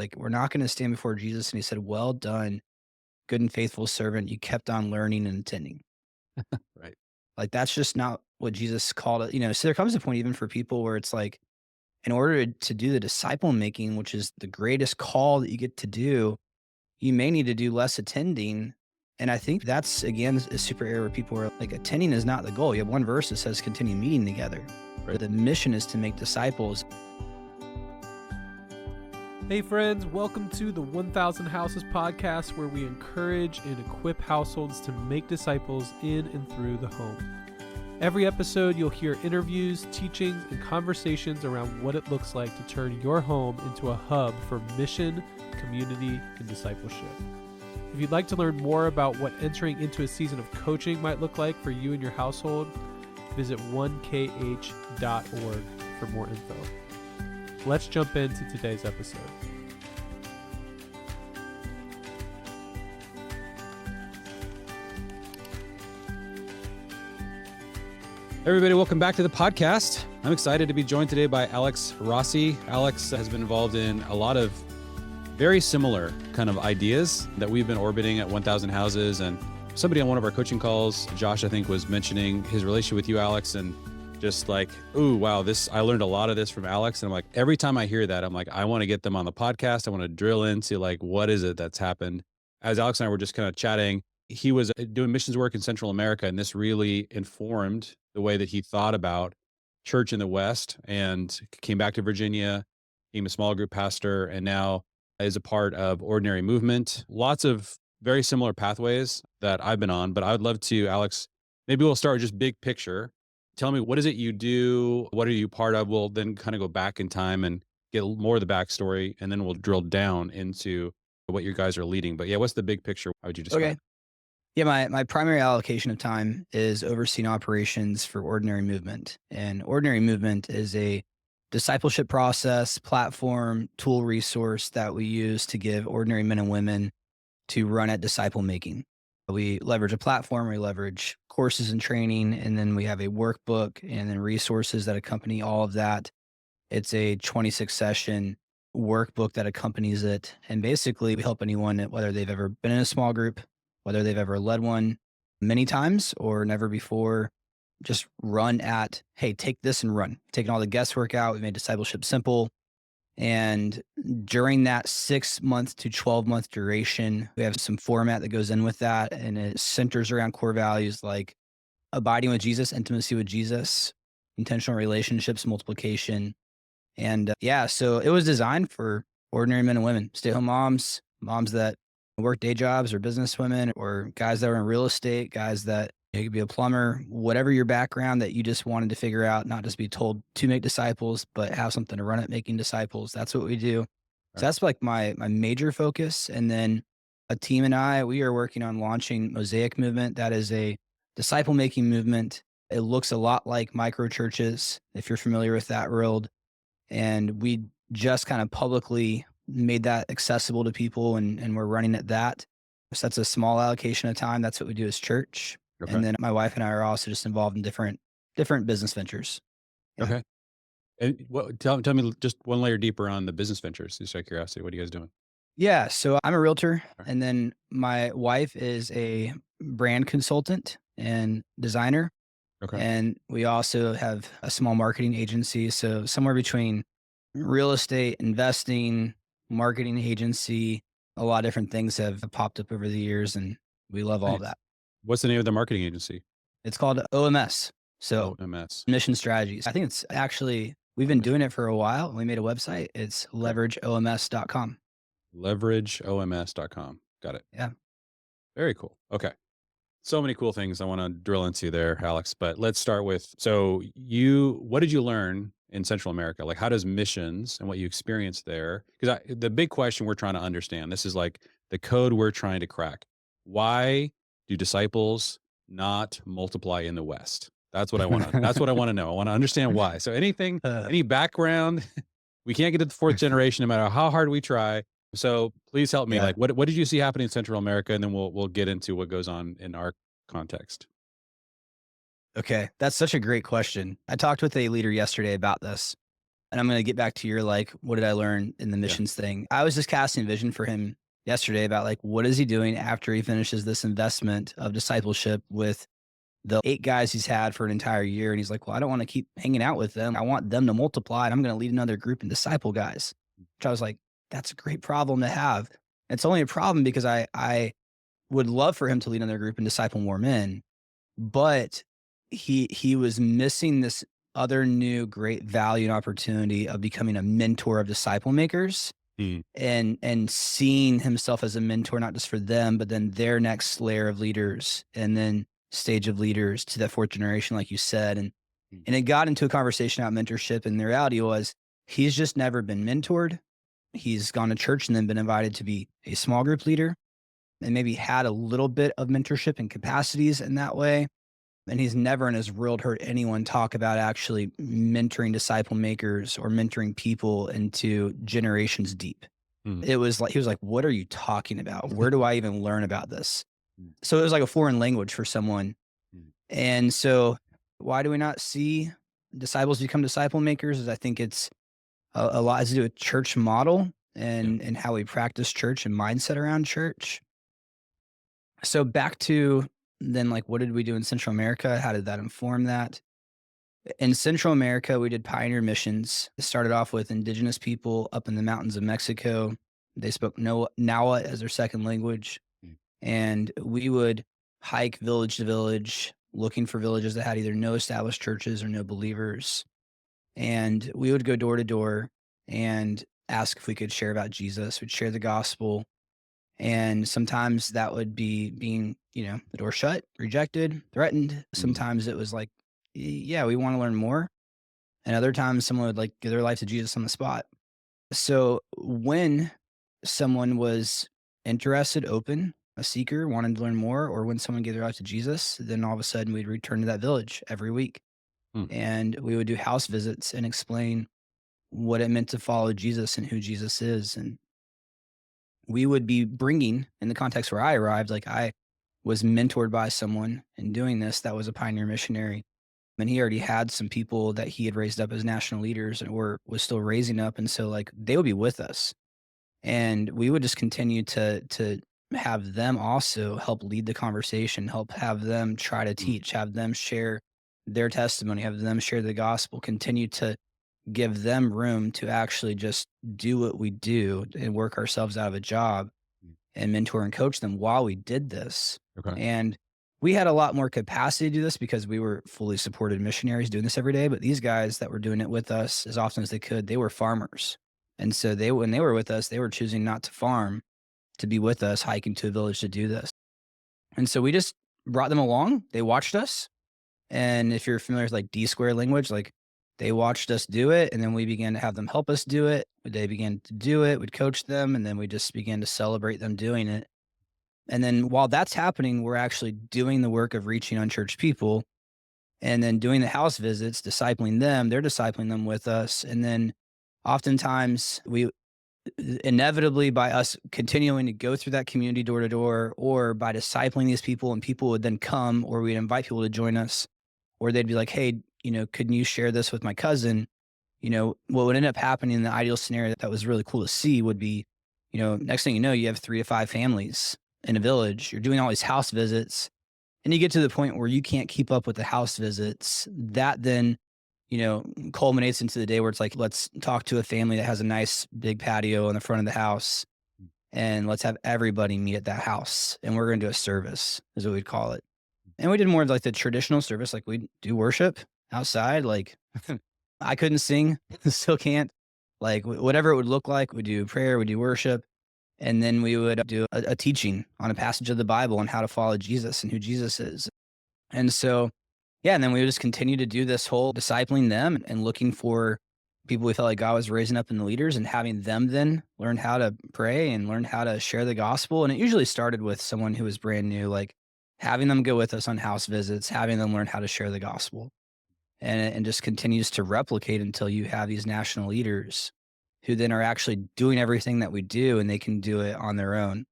Like, we're not going to stand before Jesus. And he said, well done, good and faithful servant. You kept on learning and attending. Right. Like, that's just not what Jesus called it. So there comes a point even for people where it's like, in order to do the disciple making, which is the greatest call that you get to do, you may need to do less attending. And I think that's, again, a super error where people are like, attending is not the goal. You have one verse that says continue meeting together. But Right. the mission is to make disciples. Hey friends, welcome to the 1000 Houses podcast, where we encourage and equip households to make disciples in and through the home. Every episode, you'll hear interviews, teachings, and conversations around what it looks like to turn your home into a hub for mission, community, and discipleship. If you'd like to learn more about what entering into a season of coaching might look like for you and your household, visit 1kh.org for more info. Let's jump into today's episode. Everybody, welcome back to the podcast. I'm excited to be joined today by Alex Rossie. Alex has been involved in a lot of very similar kind of ideas that we've been orbiting at 1000 Houses. And somebody on one of our coaching calls, Josh, I think, was mentioning his relationship with you, Alex, and just like, ooh, wow, I learned a lot of this from Alex. And I'm like, every time I hear that, I'm like, I want to get them on the podcast. I want to drill into like, what is it that's happened? As Alex and I were just kind of chatting, he was doing missions work in Central America, and this really informed the way that he thought about church in the West, and came back to Virginia, became a small group pastor, and now is a part of Ordinary Movement. Lots of very similar pathways that I've been on, but I would love to, Alex, maybe we'll start with just big picture. Tell me, what is it you do? What are you part of? We'll then kind of go back in time and get more of the backstory, and then we'll drill down into what you guys are leading. But yeah, what's the big picture? How would you describe Okay. it? Yeah, my primary allocation of time is overseeing operations for Ordinary Movement. And Ordinary Movement is a discipleship process, platform, tool resource that we use to give ordinary men and women to run at disciple making. We leverage a platform, we leverage courses and training, and then we have a workbook and then resources that accompany all of that. It's a 26 session workbook that accompanies it. And basically, we help anyone, whether they've ever been in a small group, whether they've ever led one many times or never before, just run at, hey, take this and run. Taking all the guesswork out. We made discipleship simple. And during that 6 month to 12-month duration, we have some format that goes in with that. And it centers around core values like abiding with Jesus, intimacy with Jesus, intentional relationships, multiplication. And yeah, so it was designed for ordinary men and women, stay home moms, moms that work day jobs or business women, or guys that are in real estate, guys that you could be a plumber, whatever your background that you just wanted to figure out, not just be told to make disciples, but have something to run at making disciples. That's what we do. So Right. that's like my major focus. And then a team and I, we are working on launching Mosaic Movement. That is a disciple making movement. It looks a lot like micro churches, if you're familiar with that world. And we just kind of publicly made that accessible to people, and we're running at that. So that's a small allocation of time. That's what we do as church. Okay. And then my wife and I are also just involved in different business ventures. Yeah. Okay. And tell me just one layer deeper on the business ventures, just out of curiosity. What are you guys doing? Yeah. So I'm a realtor, Okay. and then my wife is a brand consultant and designer. Okay. And we also have a small marketing agency. So somewhere between real estate, investing, marketing agency, a lot of different things have popped up over the years, and we love all of Nice. that. What's the name of the marketing agency? It's called OMS. So OMS. Mission Strategies. I think it's actually, we've been doing it for a while. We made a website. It's Okay. leverageoms.com. LeverageOMS.com. Got it. Yeah. Very cool. Okay. So many cool things I want to drill into there, Alex. But let's start with, what did you learn in Central America? Like, how does missions and what you experienced there? Because the big question we're trying to understand, this is like the code we're trying to crack. Why do disciples not multiply in the West? That's what I want to know. I want to understand why. So Uh, any background, we can't get to the fourth generation no matter how hard we try. So please help me. yeah. Like, what did you see happening in Central America? And then we'll get into what goes on in our context. Okay. That's such a great question. I talked with a leader yesterday about this. And I'm going to get back to your, like, what did I learn in the Yeah. missions thing? I was just casting a vision for him yesterday about, like, what is he doing after he finishes this investment of discipleship with the 8 guys he's had for an entire year. And he's like, well, I don't want to keep hanging out with them. I want them to multiply, and I'm going to lead another group and disciple guys. Which I was like, that's a great problem to have. It's only a problem because I would love for him to lead another group and disciple more men, but he was missing this other new great value and opportunity of becoming a mentor of disciple makers, Mm. and seeing himself as a mentor, not just for them, but then their next layer of leaders, and then stage of leaders to that fourth generation, like you said. And it got into a conversation about mentorship. And the reality was he's just never been mentored. He's gone to church and then been invited to be a small group leader and maybe had a little bit of mentorship and capacities in that way. And he's never in his world heard anyone talk about actually mentoring disciple makers or mentoring people into generations deep. Mm. It was like, he was like, what are you talking about? Where do I even learn about this? Mm. So it was like a foreign language for someone. Mm. And so why do we not see disciples become disciple makers? Is I think it's a lot has to do with church model and how we practice church and mindset around church. So back to then, like, what did we do in Central America? How did that inform that? In Central America, we did pioneer missions. It started off with indigenous people up in the mountains of Mexico. They spoke Nahuatl as their second language. Mm. And we would hike village to village, looking for villages that had either no established churches or no believers. And we would go door to door and ask if we could share about Jesus. We'd share the gospel. And sometimes that would be being, the door shut, rejected, threatened. Sometimes it was like, yeah, we want to learn more. And other times someone would like give their life to Jesus on the spot. So when someone was interested, open, a seeker, wanted to learn more, or when someone gave their life to Jesus, then all of a sudden we'd return to that village every week. Mm. And we would do house visits and explain what it meant to follow Jesus and who Jesus is. And we would be bringing, in the context where I arrived, like I was mentored by someone in doing this that was a pioneer missionary. And he already had some people that he had raised up as national leaders or was still raising up. And so like they would be with us. And we would just continue to have them also help lead the conversation, help have them try to teach, have them share their testimony, have them share the gospel, continue to give them room to actually just do what we do and work ourselves out of a job and mentor and coach them while we did this. Okay. And we had a lot more capacity to do this because we were fully supported missionaries doing this every day. But these guys that were doing it with us as often as they could, they were farmers. And so when they were with us, they were choosing not to farm, to be with us, hiking to a village to do this. And so we just brought them along. They watched us. And if you're familiar with like D square language, like they watched us do it. And then we began to have them help us do it. They began to do it. We'd coach them. And then we just began to celebrate them doing it. And then while that's happening, we're actually doing the work of reaching unchurched people and then doing the house visits, discipling them. They're discipling them with us. And then oftentimes we inevitably, by us continuing to go through that community door to door, or by discipling these people, and people would then come, or we'd invite people to join us, or they'd be like, hey, couldn't you share this with my cousin? What would end up happening in the ideal scenario that was really cool to see would be, next thing you know, you have 3 to 5 families in a village. You're doing all these house visits, and you get to the point where you can't keep up with the house visits. That then culminates into the day where it's like, let's talk to a family that has a nice big patio in the front of the house, and let's have everybody meet at that house. And we're going to do a service, is what we'd call it. And we did more of like the traditional service. Like we do worship outside. Like I couldn't sing, still can't. Like whatever it would look like, we do prayer, we do worship. And then we would do a teaching on a passage of the Bible on how to follow Jesus and who Jesus is. And so, yeah, and then we would just continue to do this whole discipling them and looking for people we felt like God was raising up in the leaders and having them then learn how to pray and learn how to share the gospel. And it usually started with someone who was brand new, like having them go with us on house visits, having them learn how to share the gospel. And just continues to replicate until you have these national leaders who then are actually doing everything that we do, and they can do it on their own.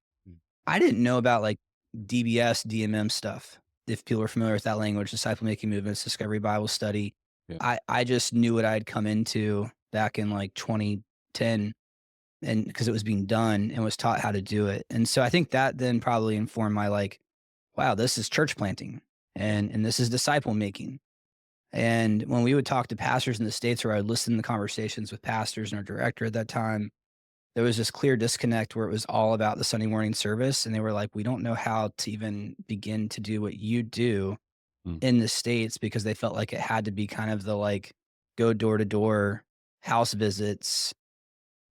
I didn't know about like DBS, DMM stuff. If people are familiar with that language, disciple making movements, discovery Bible study. Yeah. I just knew what I had come into back in like 2010, and because it was being done and was taught how to do it. And so I think that then probably informed my like, wow, this is church planting and this is disciple making. And when we would talk to pastors in the States, or I would listen to conversations with pastors and our director at that time, there was this clear disconnect where it was all about the Sunday morning service. And they were like, we don't know how to even begin to do what you do Mm. in the States, because they felt like it had to be kind of the like go door to door house visits.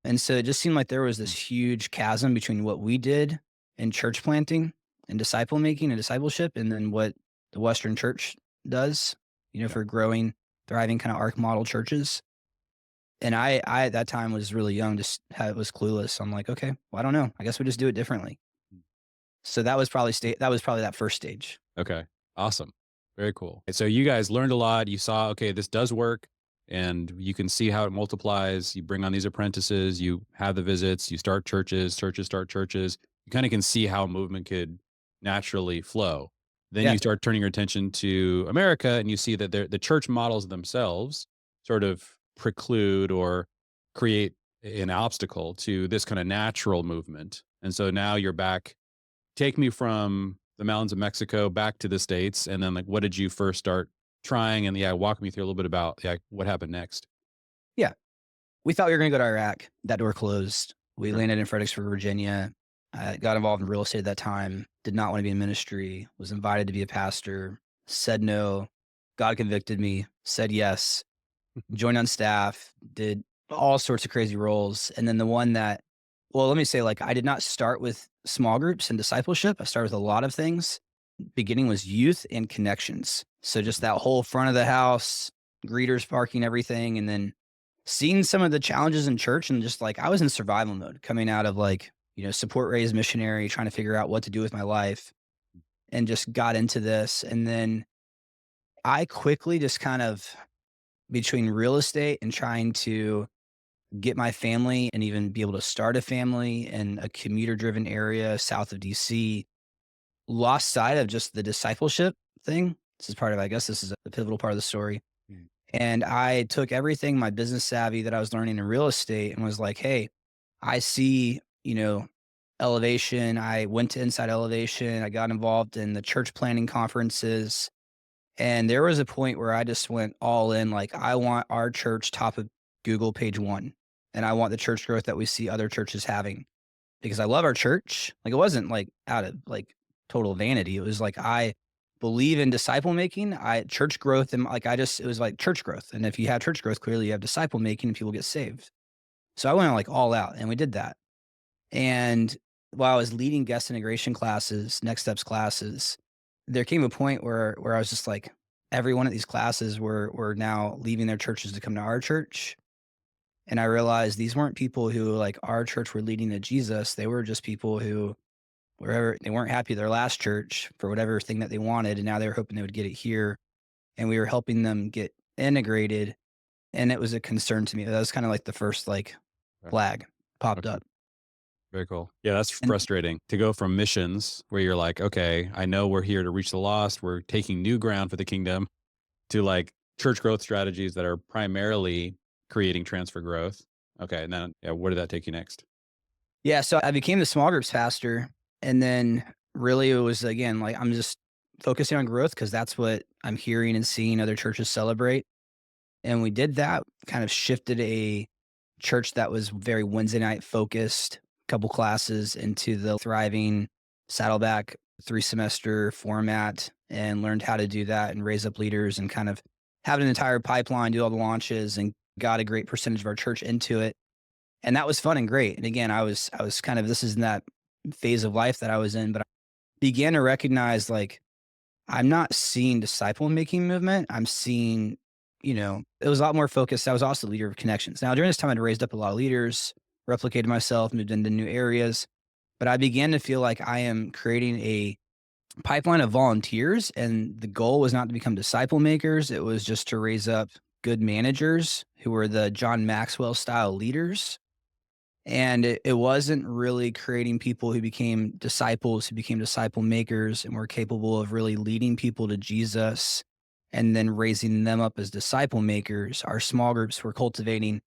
And so it just seemed like there was this Mm. huge chasm between what we did in church planting and disciple making and discipleship, and then what the Western church does, Yeah. for growing, thriving kind of ARC model churches. And I at that time was really young, just was clueless. I'm like, okay, well, I don't know. I guess we just do it differently. Mm. So that was probably that first stage. Okay. Awesome. Very cool. So you guys learned a lot. You saw, okay, this does work, and you can see how it multiplies. You bring on these apprentices, you have the visits, you start churches, churches start churches. You kind of can see how movement could naturally flow. Then Yeah. you start turning your attention to America, and you see that the church models themselves sort of preclude or create an obstacle to this kind of natural movement. And so now you're back. Take me from the mountains of Mexico back to the States, and then, like, what did you first start trying? And, yeah, walk me through a little bit about, yeah, what happened next. Yeah. We thought we were going to go to Iraq. That door closed. We Okay. landed in Fredericksburg, Virginia. I got involved in real estate at that time. Did not want to be in ministry. Was invited to be a pastor. Said no. God convicted me. Said yes. Joined on staff. Did all sorts of crazy roles. And then the one that, well, let me say, like, I did not start with small groups and discipleship. I started with a lot of things. Beginning was youth and connections. So just that whole front of the house, greeters parking everything, and then seeing some of the challenges in church, and just like I was in survival mode coming out of like, support raised missionary, trying to figure out what to do with my life, and just got into this. And then I quickly just kind of, between real estate and trying to get my family and even be able to start a family in a commuter driven area south of DC, lost sight of just the discipleship thing. This is part of, I guess this is a pivotal part of the story. Mm. And I took everything, my business savvy that I was learning in real estate, and was like, hey, I see, elevation. I went to Inside Elevation. I got involved in the church planning conferences. And there was a point where I just went all in. Like, I want our church top of Google page one. And I want the church growth that we see other churches having, because I love our church. Like, it wasn't like out of like total vanity. It was like, I believe in disciple making, church growth. And like, it was like church growth. And if you have church growth, clearly you have disciple making and people get saved. So I went like all out, and we did that. And while I was leading guest integration classes, next steps classes, there came a point where I was just like, every one of these classes were now leaving their churches to come to our church. And I realized these weren't people who like our church were leading to Jesus. They were just people who, wherever they weren't happy at their last church for whatever thing that they wanted, and now they were hoping they would get it here. And we were helping them get integrated. And it was a concern to me. That was kind of like the first like Okay. flag popped Okay. up. Very cool. Yeah, that's And frustrating to go from missions where you're like, okay, I know we're here to reach the lost, we're taking new ground for the kingdom, to like church growth strategies that are primarily creating transfer growth. Okay. And then, yeah, where did that take you next? yeah, so I became the small groups pastor. And then really it was, again, like I'm just focusing on growth because that's what I'm hearing and seeing other churches celebrate. And we did that, kind of shifted a church that was very Wednesday night focused, couple classes into the thriving Saddleback 3-semester format, and learned how to do that and raise up leaders and kind of have an entire pipeline, do all the launches, and got a great percentage of our church into it. And that was fun and great. And again, I was kind of, this is in that phase of life that I was in, but I began to recognize like I'm not seeing disciple making movement. I'm seeing, it was a lot more focused. I was also the leader of connections. Now, during this time, I'd raised up a lot of leaders, replicated myself, moved into new areas, but I began to feel like I am creating a pipeline of volunteers. And the goal was not to become disciple makers. It was just to raise up good managers who were the John Maxwell style leaders. And it wasn't really creating people who became disciples, who became disciple makers and were capable of really leading people to Jesus and then raising them up as disciple makers. Our small groups were cultivating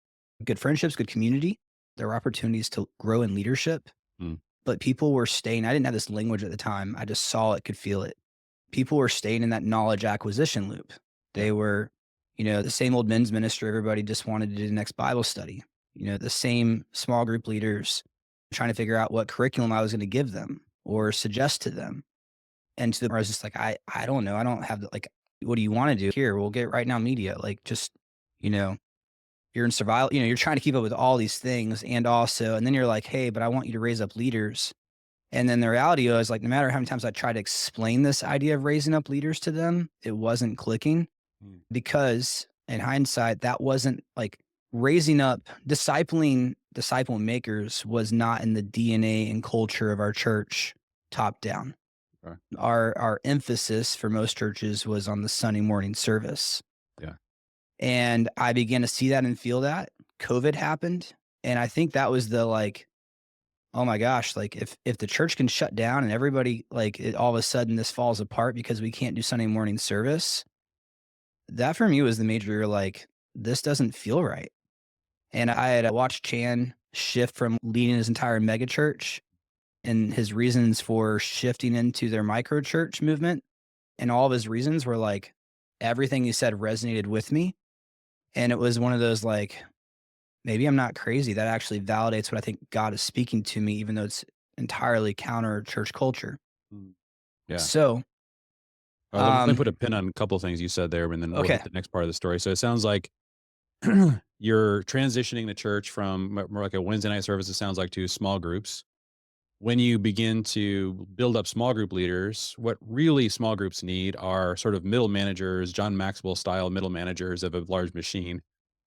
good friendships, good community. There were opportunities to grow in leadership, Mm. but people were staying. I didn't have this language at the time. I just saw it, could feel it. People were staying in that knowledge acquisition loop. Yeah. They were, the same old men's ministry. Everybody just wanted to do the next Bible study. The same small group leaders trying to figure out what curriculum I was going to give them or suggest to them. And to the, I was just like, I don't know. I don't have the, like, what do you want to do here? We'll get right now media. Like, just, you know, you're in survival, you're trying to keep up with all these things. And then you're like, hey, but I want you to raise up leaders. And then the reality was like, no matter how many times I tried to explain this idea of raising up leaders to them, it wasn't clicking Mm. because in hindsight, that wasn't like raising up, disciple makers was not in the DNA and culture of our church top down. Okay. Our emphasis for most churches was on the Sunday morning service. Yeah. And I began to see that and feel that. COVID happened. And I think that was the like, oh my gosh, like if the church can shut down and everybody all of a sudden this falls apart because we can't do Sunday morning service, that for me was the major like, this doesn't feel right. And I had watched Chan shift from leading his entire mega church and his reasons for shifting into their micro church movement. And all of his reasons were like, everything he said resonated with me. And it was one of those like, maybe I'm not crazy. That actually validates what I think God is speaking to me, even though it's entirely counter church culture. Mm. Yeah. So, Let me put a pin on a couple of things you said there, and then we'll okay. hit the next part of the story. So it sounds like you're transitioning the church from more like a Wednesday night service, it sounds like, to small groups. When you begin to build up small group leaders, what really small groups need are sort of middle managers, John Maxwell style middle managers of a large machine,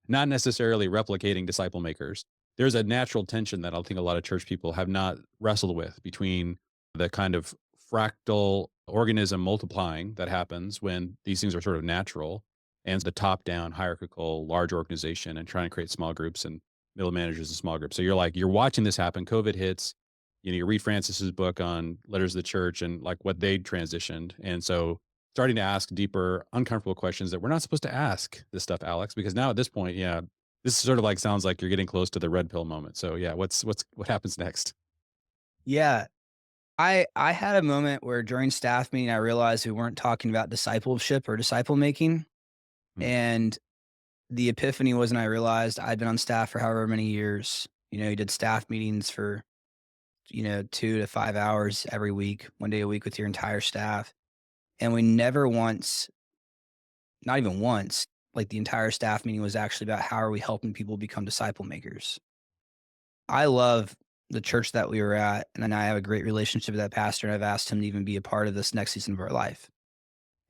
not necessarily replicating disciple makers. There's a natural tension that I think a lot of church people have not wrestled with between the kind of fractal organism multiplying that happens when these things are sort of natural and the top down hierarchical large organization and trying to create small groups and middle managers and small groups. So you're watching this happen. COVID hits, you read Francis's book on letters of the church and like what they transitioned. And so starting to ask deeper, uncomfortable questions that we're not supposed to ask this stuff, Alex, because now at this point, yeah, this sort of like sounds like you're getting close to the red pill moment. So yeah, what happens next? Yeah. I had a moment where during staff meeting, I realized we weren't talking about discipleship or disciple making. Hmm. And the epiphany was when I realized I'd been on staff for however many years. You did staff meetings for, 2 to 5 hours every week, one day a week with your entire staff. And we never once, not even once, like the entire staff meeting was actually about how are we helping people become disciple makers. I love the church that we were at, and then I have a great relationship with that pastor, and I've asked him to even be a part of this next season of our life.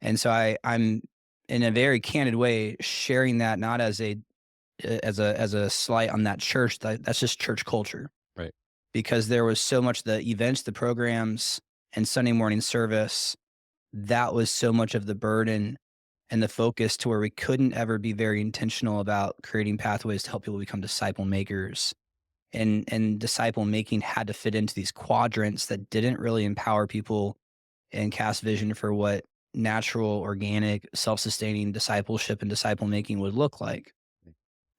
And so I'm in a very candid way sharing that not as a slight on that church. That's just church culture. Right. Because there was so much the events, the programs, and Sunday morning service. That was so much of the burden and the focus to where we couldn't ever be very intentional about creating pathways to help people become disciple makers. And disciple making had to fit into these quadrants that didn't really empower people and cast vision for what natural, organic, self-sustaining discipleship and disciple making would look like.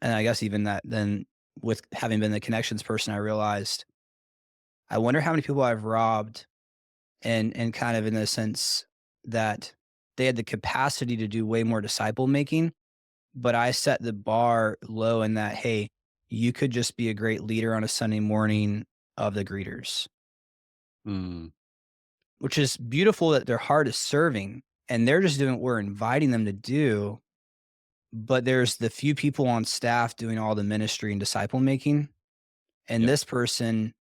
And I guess even that then with having been the connections person, I realized, I wonder how many people I've robbed and kind of in the sense that they had the capacity to do way more disciple making, but I set the bar low in that, hey, you could just be a great leader on a Sunday morning of the greeters, Mm. which is beautiful that their heart is serving and they're just doing what we're inviting them to do. But there's the few people on staff doing all the ministry and disciple making. And Yep. this person,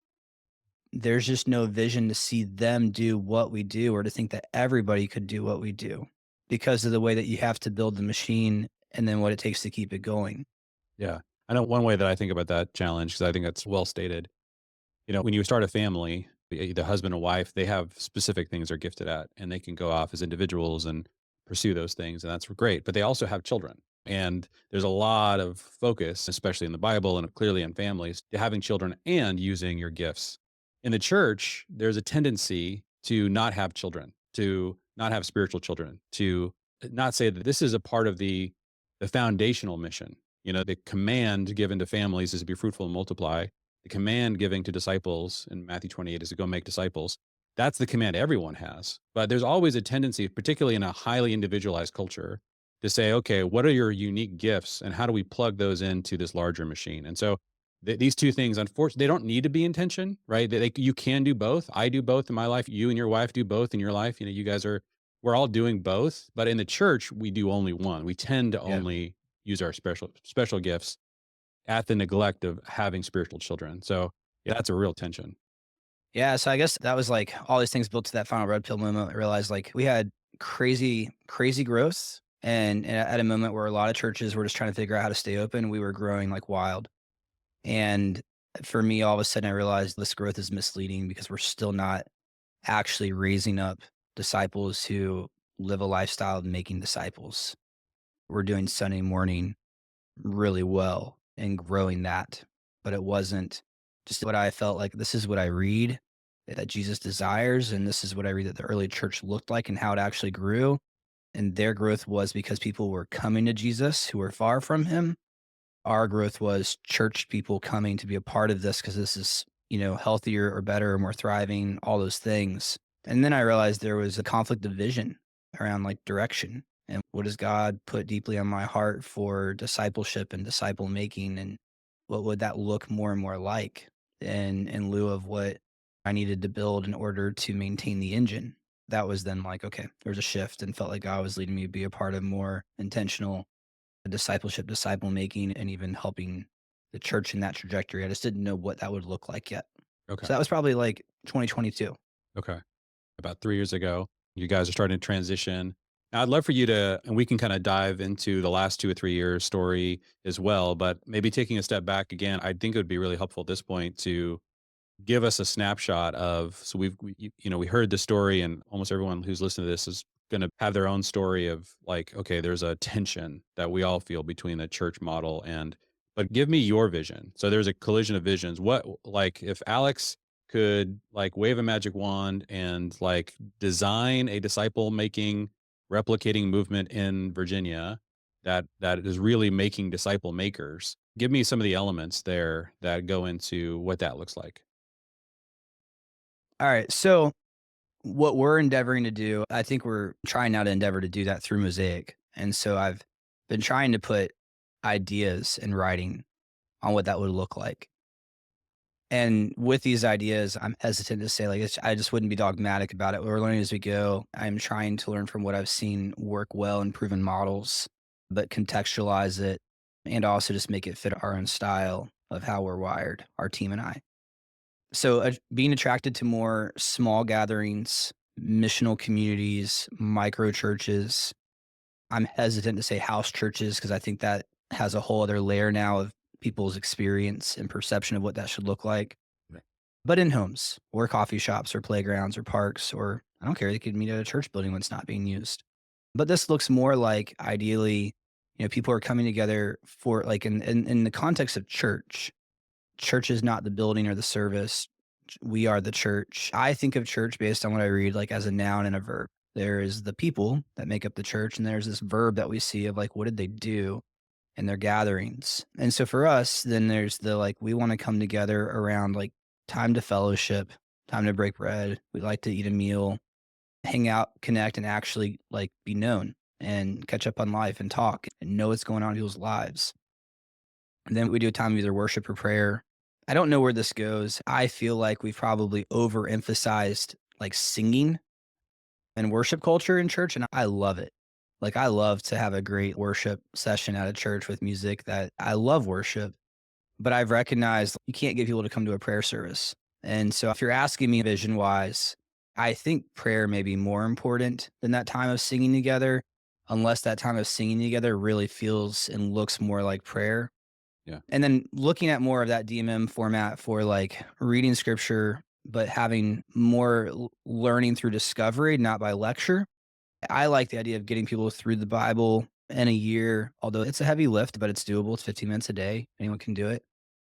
there's just no vision to see them do what we do or to think that everybody could do what we do because of the way that you have to build the machine and then what it takes to keep it going. Yeah. I know one way that I think about that challenge, because I think that's well stated. When you start a family, the husband and wife, they have specific things they're gifted at, and they can go off as individuals and pursue those things, and that's great. But they also have children, and there's a lot of focus, especially in the Bible and clearly in families, to having children and using your gifts. In the church, there's a tendency to not have children, to not have spiritual children, to not say that this is a part of the foundational mission. The command given to families is to be fruitful and multiply. The command given to disciples in Matthew 28 is to go make disciples. That's the command everyone has. But there's always a tendency, particularly in a highly individualized culture, to say, okay, what are your unique gifts and how do we plug those into this larger machine? And so these two things, unfortunately, they don't need to be in tension, right? You can do both. I do both in my life. You and your wife do both in your life. You guys we're all doing both. But in the church, we do only one. We tend to Yeah. only use our special gifts at the neglect of having spiritual children. So yeah, that's a real tension. Yeah, so I guess that was like all these things built to that final red pill moment. I realized like we had crazy, crazy growth. And at a moment where a lot of churches were just trying to figure out how to stay open, we were growing like wild. And for me, all of a sudden, I realized this growth is misleading because we're still not actually raising up disciples who live a lifestyle of making disciples. We're doing Sunday morning really well and growing that, but it wasn't just what I felt like. This is what I read that Jesus desires, and this is what I read that the early church looked like and how it actually grew. And their growth was because people were coming to Jesus who were far from him. Our growth was church people coming to be a part of this because this is, healthier or better or more thriving, all those things. And then I realized there was a conflict of vision around like direction and what does God put deeply on my heart for discipleship and disciple making, and what would that look more and more like in lieu of what I needed to build in order to maintain the engine. That was then like, okay, there was a shift and felt like God was leading me to be a part of more intentional discipleship, disciple making, and even helping the church in that trajectory. I just didn't know what that would look like yet. Okay. So that was probably like 2022. Okay. About 3 years ago, you guys are starting to transition. Now, I'd love for you and we can kind of dive into the last 2 or 3 years story as well, but maybe taking a step back again, I think it would be really helpful at this point to give us a snapshot of, so we heard the story and almost everyone who's listening to this is going to have their own story of like, okay, there's a tension that we all feel between the church model but give me your vision. So there's a collision of visions. What, like if Alex could like wave a magic wand and like design a disciple making replicating movement in Virginia that is really making disciple makers. Give me some of the elements there that go into what that looks like. All right. So what we're endeavoring to do, I think we're trying now to endeavor to do that through Mosaic. And so I've been trying to put ideas in writing on what that would look like. And with these ideas, I'm hesitant to say, like, I just wouldn't be dogmatic about it. We're learning as we go. I'm trying to learn from what I've seen work well in proven models, but contextualize it and also just make it fit our own style of how we're wired, our team and I. So being attracted to more small gatherings, missional communities, micro churches. I'm hesitant to say house churches because I think that has a whole other layer now of people's experience and perception of what that should look like. Right. But in homes or coffee shops or playgrounds or parks, or I don't care, they could meet at a church building when it's not being used. But this looks more like ideally, people are coming together for like in the context of church. Church is not the building or the service. We are the church. I think of church based on what I read, like as a noun and a verb. There is the people that make up the church, and there's this verb that we see of like, what did they do in their gatherings? And so for us, then there's the like, we want to come together around like time to fellowship, time to break bread. We like to eat a meal, hang out, connect, and actually like be known and catch up on life and talk and know what's going on in people's lives. And then we do a time of either worship or prayer. I don't know where this goes. I feel like we've probably overemphasized like singing and worship culture in church, and I love it. Like I love to have a great worship session at a church with music. That I love worship, but I've recognized you can't get people to come to a prayer service. And so if you're asking me vision wise, I think prayer may be more important than that time of singing together, unless that time of singing together really feels and looks more like prayer. Yeah. And then looking at more of that DMM format for like reading scripture, but having more learning through discovery, not by lecture. I like the idea of getting people through the Bible in a year, although it's a heavy lift, but it's doable. It's 15 minutes a day. Anyone can do it.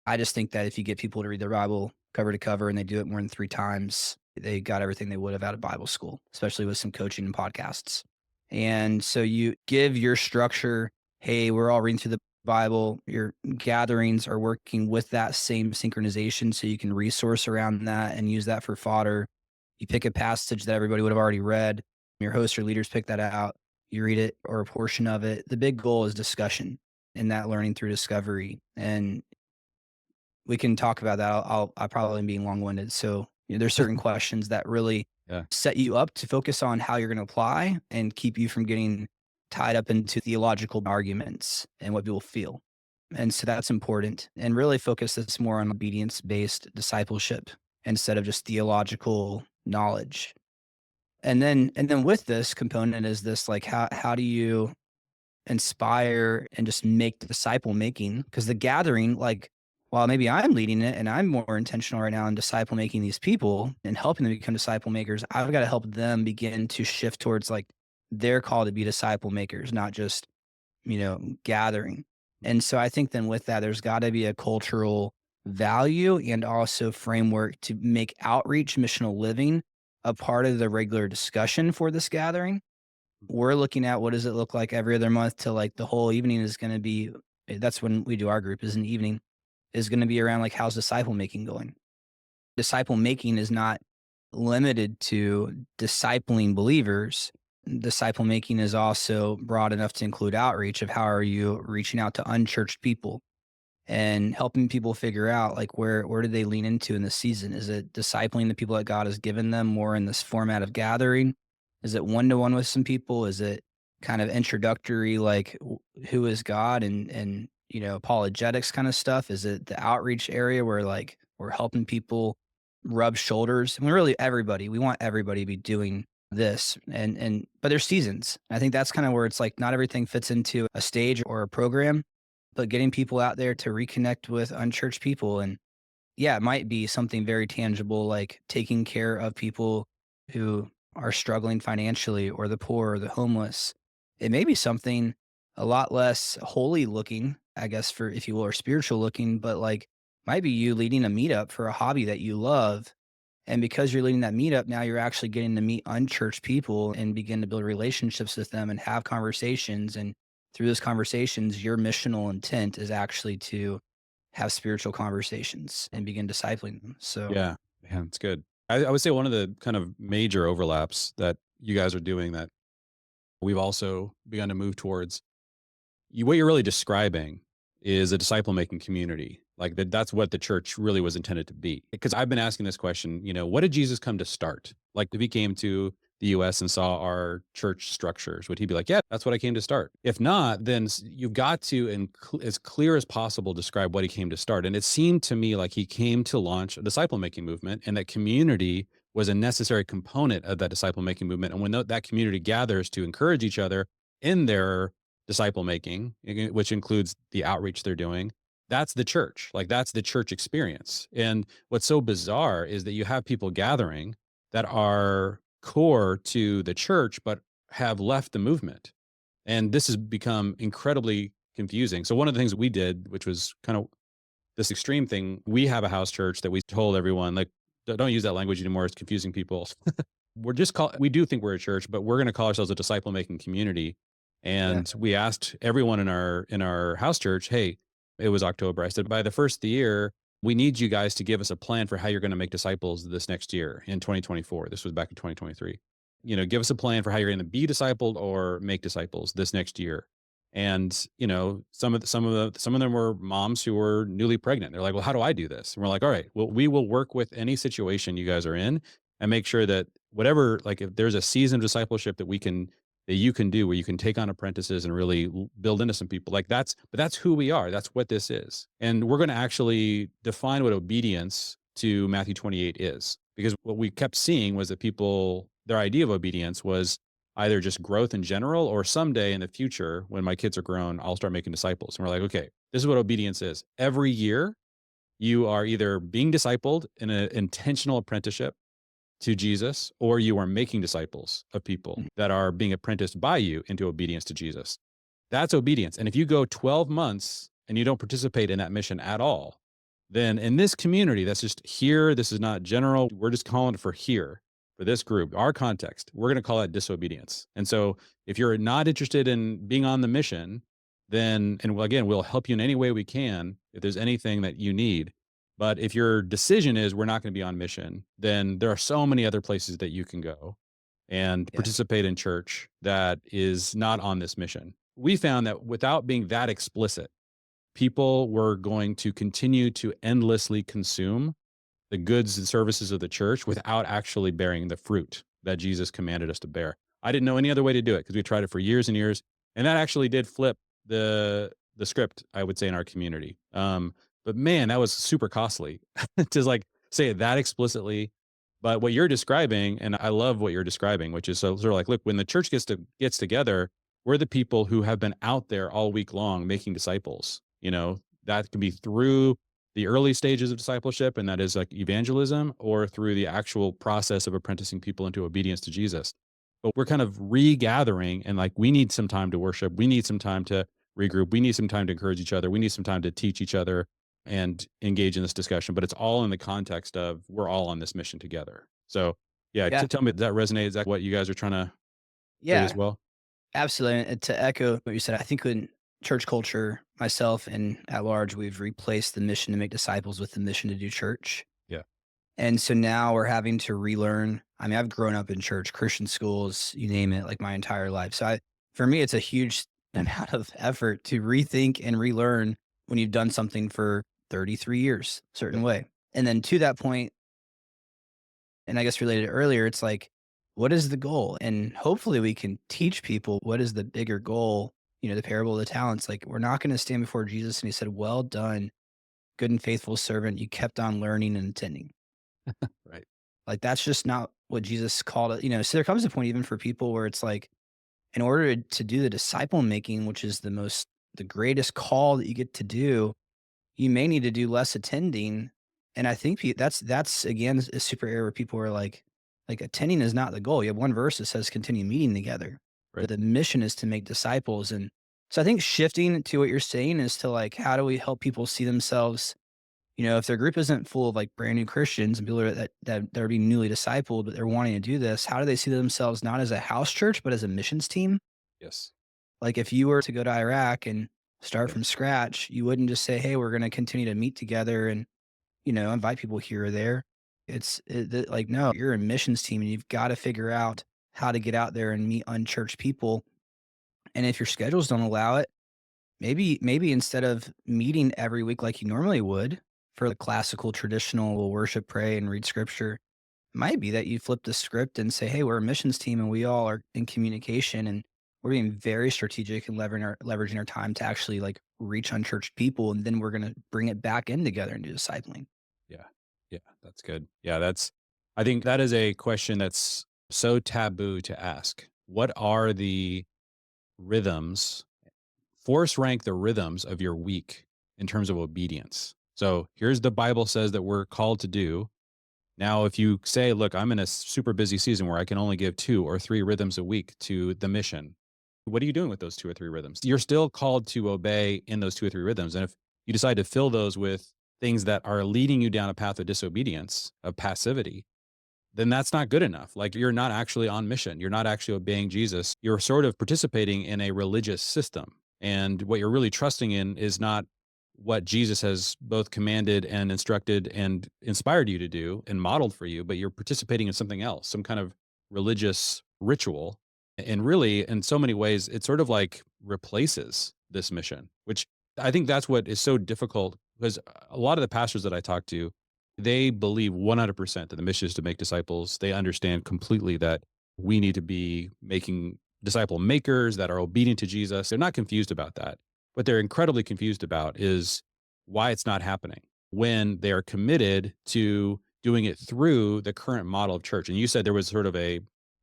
I just think that if you get people to read their Bible cover to cover and they do it more than 3 times, they got everything they would have out of Bible school, especially with some coaching and podcasts. And so you give your structure, hey, we're all reading through the Bible, your gatherings are working with that same synchronization so you can resource around that and use that for fodder. You pick a passage that everybody would have already read, your hosts or leaders pick that out, you read it or a portion of it. The big goal is discussion and that learning through discovery. And we can talk about that. I'll probably be long-winded. So there's certain questions that really Yeah. set you up to focus on how you're going to apply and keep you from getting tied up into theological arguments and what people feel. And so that's important. And really focus this more on obedience-based discipleship instead of just theological knowledge. And then with this component is this like how do you inspire and just make disciple making? Because the gathering, like, while maybe I'm leading it and I'm more intentional right now in disciple making these people and helping them become disciple makers, I've got to help them begin to shift towards like their call to be disciple makers, not just, gathering. And so I think then with that, there's got to be a cultural value and also framework to make outreach missional living a part of the regular discussion for this gathering. We're looking at what does it look like every other month to like the whole evening is going to be, that's when we do our group, is an evening, is going to be around like how's disciple making going. Disciple making is not limited to discipling believers. Disciple making is also broad enough to include outreach of how are you reaching out to unchurched people and helping people figure out like where do they lean into in this season? Is it discipling the people that God has given them more in this format of gathering? Is it one-to-one with some people? Is it kind of introductory, like who is God and apologetics kind of stuff? Is it the outreach area where like we're helping people rub shoulders? I mean, really everybody. We want everybody to be doing this and but there's seasons. I think that's kind of where it's like not everything fits into a stage or a program, but getting people out there to reconnect with unchurched people. And yeah, it might be something very tangible, like taking care of people who are struggling financially or the poor or the homeless. It may be something a lot less holy looking, I guess, for if you will, or spiritual looking, but like might be you leading a meetup for a hobby that you love. And because you're leading that meetup, now you're actually getting to meet unchurched people and begin to build relationships with them and have conversations. And through those conversations, your missional intent is actually to have spiritual conversations and begin discipling them. So Yeah. Yeah, it's good. I would say one of the kind of major overlaps that you guys are doing that we've also begun to move towards, what you're really describing is a disciple making community. Like that's what the church really was intended to be. Because I've been asking this question, what did Jesus come to start? Like if he came to the US and saw our church structures, would he be like, yeah, that's what I came to start? If not, then you've got to, as clear as possible, describe what he came to start. And it seemed to me like he came to launch a disciple making movement, and that community was a necessary component of that disciple making movement. And when that community gathers to encourage each other in their disciple making, which includes the outreach they're doing, that's the church. Like that's the church experience. And what's so bizarre is that you have people gathering that are core to the church, but have left the movement. And this has become incredibly confusing. So one of the things we did, which was kind of this extreme thing, we have a house church that we told everyone, like, don't use that language anymore. It's confusing people. We do think we're a church, but we're going to call ourselves a disciple making community. yeah. And we asked everyone in our house church, hey, it was October. I said, by the first of the year, we need you guys to give us a plan for how you're going to make disciples this next year in 2024. This was back in 2023. Give us a plan for how you're going to be discipled or make disciples this next year. And, some of them were moms who were newly pregnant. They're like, well, how do I do this? And we're like, all right, well, we will work with any situation you guys are in and make sure that whatever, like if there's a season of discipleship that you can do where you can take on apprentices and really build into some people, but that's who we are. That's what this is. And we're going to actually define what obedience to Matthew 28 is, because what we kept seeing was that their idea of obedience was either just growth in general, or someday in the future, when my kids are grown, I'll start making disciples. And we're like, okay, this is what obedience is. Every year you are either being discipled in an intentional apprenticeship to Jesus, or you are making disciples of people that are being apprenticed by you into obedience to Jesus. That's obedience. And if you go 12 months and you don't participate in that mission at all, then in this community, that's just here. This is not general. We're just calling it for here, for this group, our context. We're going to call that disobedience. And so if you're not interested in being on the mission, then, and again, we'll help you in any way we can if there's anything that you need. But if your decision is we're not going to be on mission, then there are so many other places that you can go and Yeah. participate in church that is not on this mission. We found that without being that explicit, people were going to continue to endlessly consume the goods and services of the church without actually bearing the fruit that Jesus commanded us to bear. I didn't know any other way to do it because we tried it for years and years, and that actually did flip the script, I would say, in our community. But man, that was super costly to like say it that explicitly. But what you're describing, and I love what you're describing, which is sort of like, look, when the church gets together, we're the people who have been out there all week long making disciples. That can be through the early stages of discipleship, and that is like evangelism, or through the actual process of apprenticing people into obedience to Jesus. But we're kind of regathering, and like we need some time to worship. We need some time to regroup. We need some time to encourage each other. We need some time to teach each other and engage in this discussion. But it's all in the context of we're all on this mission together. So yeah, Yeah. tell me, does that resonate? Is that what you guys are trying to say as Yeah. well? Absolutely. And to echo what you said, I think in church culture, myself and at large, we've replaced the mission to make disciples with the mission to do church. Yeah. And so now we're having to relearn. I mean, I've grown up in church, Christian schools, you name it, like my entire life. So for me, it's a huge amount of effort to rethink and relearn when you've done something for 33 years, a certain Yep. way. And then to that point, and I guess related earlier, it's like, what is the goal? And hopefully we can teach people what is the bigger goal, the parable of the talents. Like, we're not going to stand before Jesus and he said, well done, good and faithful servant. You kept on learning and attending. Right. Like, that's just not what Jesus called it. So there comes a point even for people where it's like, in order to do the disciple making, which is the greatest call that you get to do, you may need to do less attending. And I think that's again a super error where people are like attending is not the goal. You have one verse that says continue meeting together, Right. but the mission is to make disciples. And so I think shifting to what you're saying is to like, how do we help people see themselves? If their group isn't full of like brand new Christians and people that are being newly discipled, but they're wanting to do this, how do they see themselves not as a house church, but as a missions team? Yes. Like, if you were to go to Iraq and start Right. from scratch, you wouldn't just say, "Hey, we're gonna continue to meet together and, invite people here or there." Like, no, you're a missions team and you've gotta figure out how to get out there and meet unchurched people. And if your schedules don't allow it, maybe instead of meeting every week like you normally would for the classical, traditional worship, pray, and read scripture, might be that you flip the script and say, "Hey, we're a missions team and we all are in communication and we're being very strategic and leveraging our time to actually like reach unchurched people, and then we're gonna bring it back in together and do discipling." Yeah. Yeah. That's good. Yeah. I think that is a question that's so taboo to ask. What are the rhythms? Force rank the rhythms of your week in terms of obedience. So here's the Bible says that we're called to do. Now, if you say, look, I'm in a super busy season where I can only give 2 or 3 rhythms a week to the mission, what are you doing with those 2 or 3 rhythms? You're still called to obey in those 2 or 3 rhythms. And if you decide to fill those with things that are leading you down a path of disobedience, of passivity, then that's not good enough. Like, you're not actually on mission. You're not actually obeying Jesus. You're sort of participating in a religious system. And what you're really trusting in is not what Jesus has both commanded and instructed and inspired you to do and modeled for you, but you're participating in something else, some kind of religious ritual. And really, in so many ways, it sort of like replaces this mission, which I think that's what is so difficult, because a lot of the pastors that I talk to, they believe 100% that the mission is to make disciples. They understand completely that we need to be making disciple makers that are obedient to Jesus. They're not confused about that. What they're incredibly confused about is why it's not happening when they are committed to doing it through the current model of church. And you said there was sort of a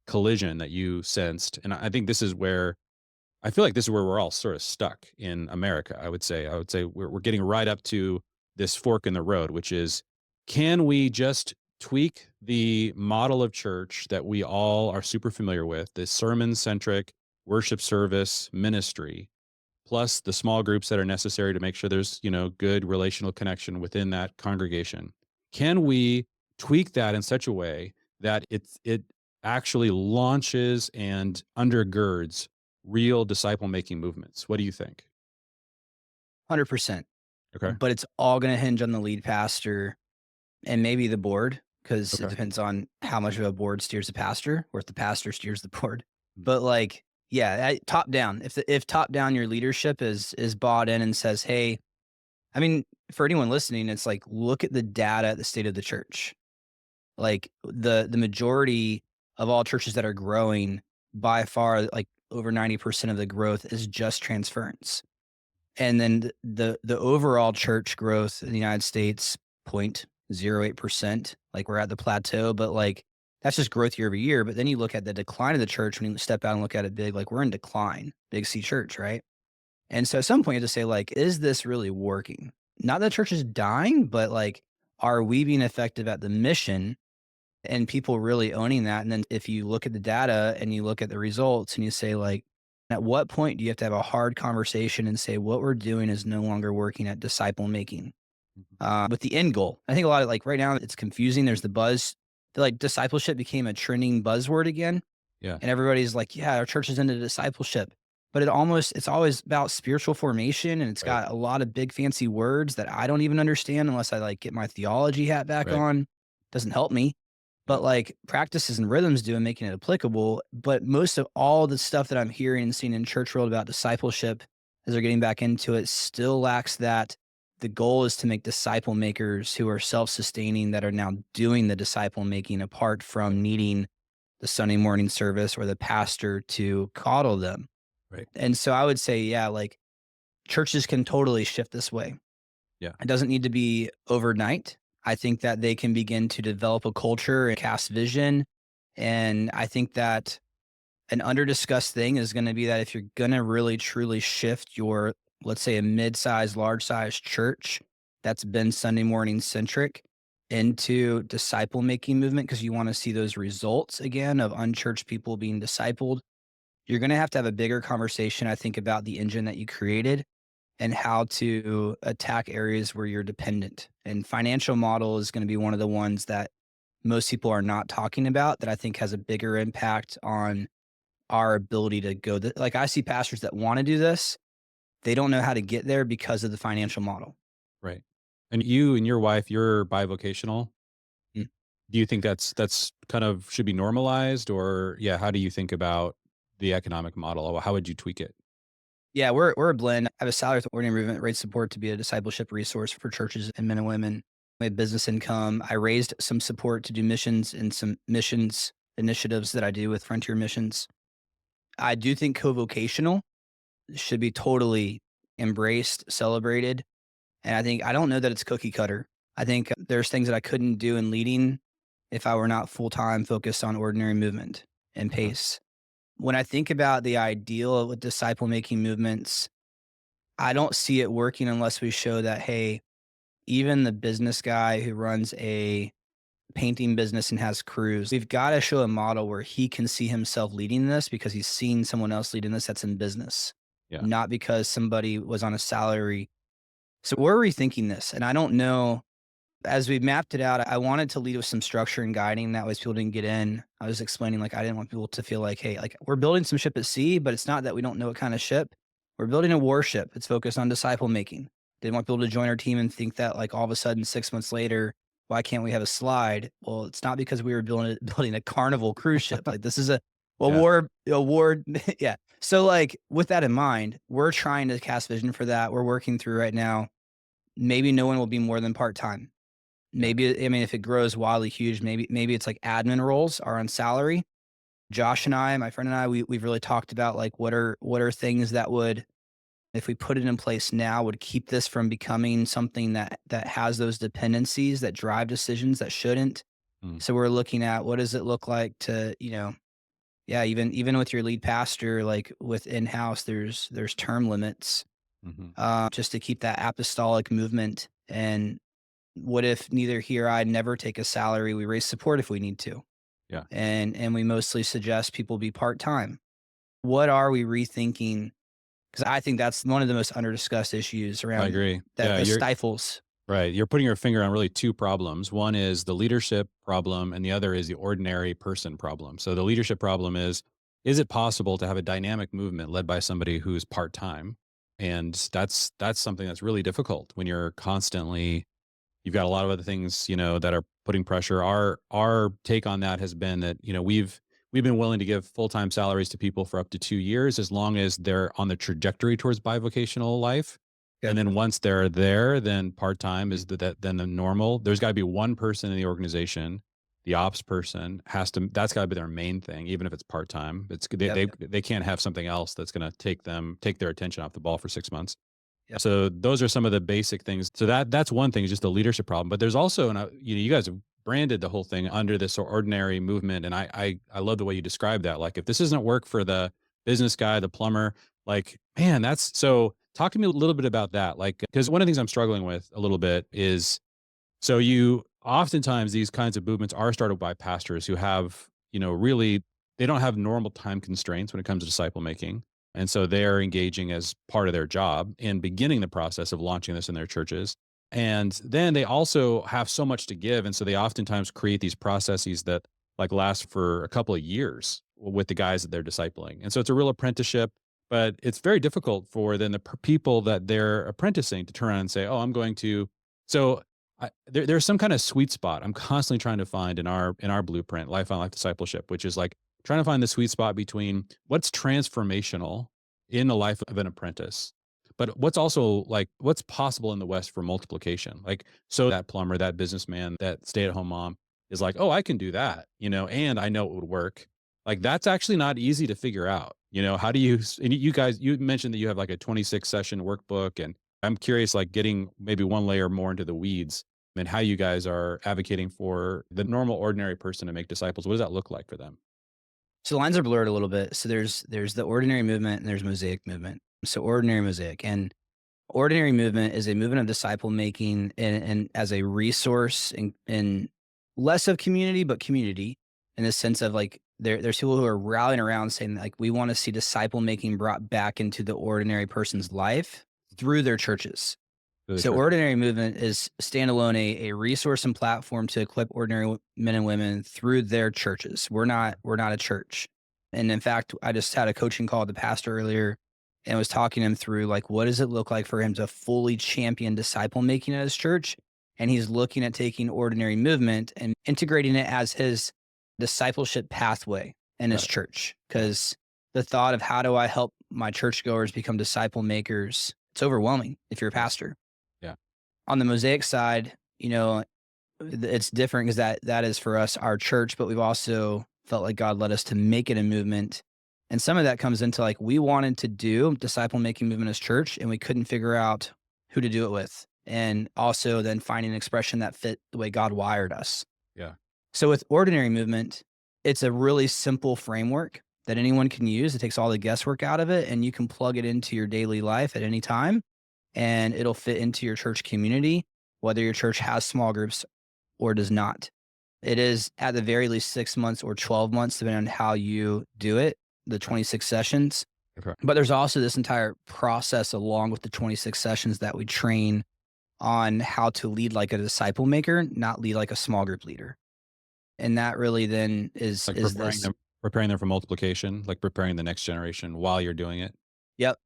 collision that you sensed. And I think this is where I feel like this is where we're all sort of stuck in America. I would say we're getting right up to this fork in the road, which is, can we just tweak the model of church that we all are super familiar with, the sermon centric worship service ministry, plus the small groups that are necessary to make sure there's, good relational connection within that congregation. Can we tweak that in such a way that it actually launches and undergirds real disciple making movements? What do you think? 100%. Okay. But it's all going to hinge on the lead pastor and maybe the board, because it Okay. depends on how much of a board steers the pastor or if the pastor steers the board. But like, yeah, top down. If top down your leadership is bought in and says, hey, I mean, for anyone listening, it's like look at the data at the state of the church. Like the majority of all churches that are growing, by far, like over 90% of the growth is just transference. And then the overall church growth in the United States, 0.08%. Like we're at the plateau, but like that's just growth year over year. But then you look at the decline of the church when you step out and look at it big, like we're in decline, big C church, right? And so at some point you have to say, like, is this really working? Not that church is dying, but like, are we being effective at the mission and people really owning that? And then if you look at the data and you look at the results and you say, like, at what point do you have to have a hard conversation and say what we're doing is no longer working at disciple making Mhm. with the end goal? I think a lot of like right now it's confusing. There's the buzz, like discipleship became a trending buzzword again. Yeah. And everybody's like, yeah, our church is into discipleship. But it's always about spiritual formation. And it's Right. got a lot of big fancy words that I don't even understand unless I like get my theology hat back Right. on. Doesn't help me. Yeah. But like practices and rhythms do and making it applicable. But most of all the stuff that I'm hearing and seeing in church world about discipleship as they're getting back into it still lacks that. The goal is to make disciple makers who are self-sustaining, that are now doing the disciple making apart from needing the Sunday morning service or the pastor to coddle them. Right. And so I would say, yeah, like churches can totally shift this way. Yeah. It doesn't need to be overnight. I think that they can begin to develop a culture and cast vision. And I think that an under-discussed thing is going to be that if you're going to really truly shift your, let's say, a mid-sized, large-sized church that's been Sunday morning centric into disciple-making movement, because you want to see those results again of unchurched people being discipled, you're going to have a bigger conversation, I think, about the engine that you created and how to attack areas where you're dependent. And financial model is going to be one of the ones that most people are not talking about that I think has a bigger impact on our ability to go. Like I see pastors that want to do this, they don't know how to get there because of the financial model. Right. And you and your wife, you're bivocational. Mm. Do you think that's kind of should be normalized, or yeah, how do you think about the economic model? Or how would you tweak it? Yeah, we're a blend. I have a salary with the Ordinary Movement, raised support to be a discipleship resource for churches and men and women. We have business income. I raised some support to do missions and some missions initiatives that I do with Frontier Missions. I do think co-vocational should be totally embraced, celebrated. And I don't know that it's cookie cutter. I think there's things that I couldn't do in leading if I were not full-time focused on Ordinary Movement and Okay. pace. When I think about the ideal of disciple making movements, I don't see it working unless we show that, hey, even the business guy who runs a painting business and has crews, we've got to show a model where he can see himself leading this because he's seen someone else leading this that's in business, Yeah. not because somebody was on a salary. So we're rethinking this. And I don't know, as we mapped it out, I wanted to lead with some structure and guiding. That way people didn't get in. I was explaining, like, I didn't want people to feel like, hey, like we're building some ship at sea, but it's not that we don't know what kind of ship. We're building a warship. It's focused on disciple making. Didn't want people to join our team and think that like all of a sudden 6 months later, why can't we have a slide? Well, it's not because we were building a carnival cruise ship. Like this is a Yeah. award. Yeah. So like with that in mind, we're trying to cast vision for that. We're working through right now. Maybe no one will be more than part-time. Yeah. Maybe, I mean, if it grows wildly huge, maybe it's like admin roles are on salary. Josh and I, my friend and I, we've really talked about like what are things that would, if we put it in place now, would keep this from becoming something that has those dependencies that drive decisions that shouldn't. Mm. So we're looking at what does it look like to, yeah, even with your lead pastor, like with in-house, there's term limits, Hmm. just to keep that apostolic movement. And what if neither he or I never take a salary? We raise support if we need to. Yeah. And we mostly suggest people be part-time. What are we rethinking? Because I think that's one of the most under-discussed issues I around agree. that Yeah. that You're stifles. right. You're putting your finger on really two problems. One is the leadership problem, and the other is the ordinary person problem. So the leadership problem is it possible to have a dynamic movement led by somebody who's part time? And that's something that's really difficult when you've got a lot of other things, that are putting pressure. Our take on that has been that, we've been willing to give full-time salaries to people for up to 2 years, as long as they're on the trajectory towards bivocational life. And Good. then once they're there, then part-time is then the normal. There's got to be one person in the organization. The ops person that's got to be their main thing, even if it's part-time. Yep. They can't have something else that's going to take their attention off the ball for 6 months. Yep. So those are some of the basic things. So that's one thing, is just a leadership problem. But there's also, and you guys have branded the whole thing under this ordinary movement, and I love the way you describe that. Like, if this doesn't work for the business guy, the plumber, like, man, that's so. Talk to me a little bit about that, like, because one of the things I'm struggling with a little bit is, so you oftentimes these kinds of movements are started by pastors who have, really, they don't have normal time constraints when it comes to disciple making. And so they're engaging as part of their job in beginning the process of launching this in their churches. And then they also have so much to give. And so they oftentimes create these processes that like last for a couple of years with the guys that they're discipling. And so it's a real apprenticeship, but it's very difficult for then the people that they're apprenticing to turn around and say, oh, I'm going to. So there's some kind of sweet spot I'm constantly trying to find in our blueprint, life on life discipleship, which is like trying to find the sweet spot between what's transformational in the life of an apprentice, but what's also like what's possible in the West for multiplication. Like, so that plumber, that businessman, that stay at home mom is like, oh, I can do that, and I know it would work. Like, that's actually not easy to figure out. How do you, and you guys, you mentioned that you have like a 26 session workbook, and I'm curious, like getting maybe one layer more into the weeds and how you guys are advocating for the normal, ordinary person to make disciples. What does that look like for them? So the lines are blurred a little bit. So there's the ordinary movement and there's Mosaic movement. So ordinary Mosaic and ordinary movement is a movement of disciple making and as a resource in less of community, but community in the sense of like there's people who are rallying around saying like we want to see disciple making brought back into the ordinary person's life through their churches. For the So church? ordinary movement is standalone, a resource and platform to equip ordinary men and women through their churches. We're not a church. And in fact, I just had a coaching call with the pastor earlier and was talking him through like what does it look like for him to fully champion disciple making at his church? And he's looking at taking ordinary movement and integrating it as his discipleship pathway in his Right. church. Because the thought of how do I help my churchgoers become disciple makers, it's overwhelming if you're a pastor. Yeah. On the Mosaic side, it's different because that is for us, our church, but we've also felt like God led us to make it a movement. And some of that comes into like we wanted to do disciple making movement as church, and we couldn't figure out who to do it with. And also then finding an expression that fit the way God wired us. Yeah. So with ordinary movement, it's a really simple framework that anyone can use. It takes all the guesswork out of it, and you can plug it into your daily life at any time, and it'll fit into your church community, whether your church has small groups or does not. It is at the very least 6 months or 12 months, depending on how you do it, the 26 sessions. Okay. But there's also this entire process along with the 26 sessions that we train on how to lead like a disciple maker, not lead like a small group leader. And that really then is Like is this. preparing them for multiplication, like preparing the next generation while you're doing it. Yep.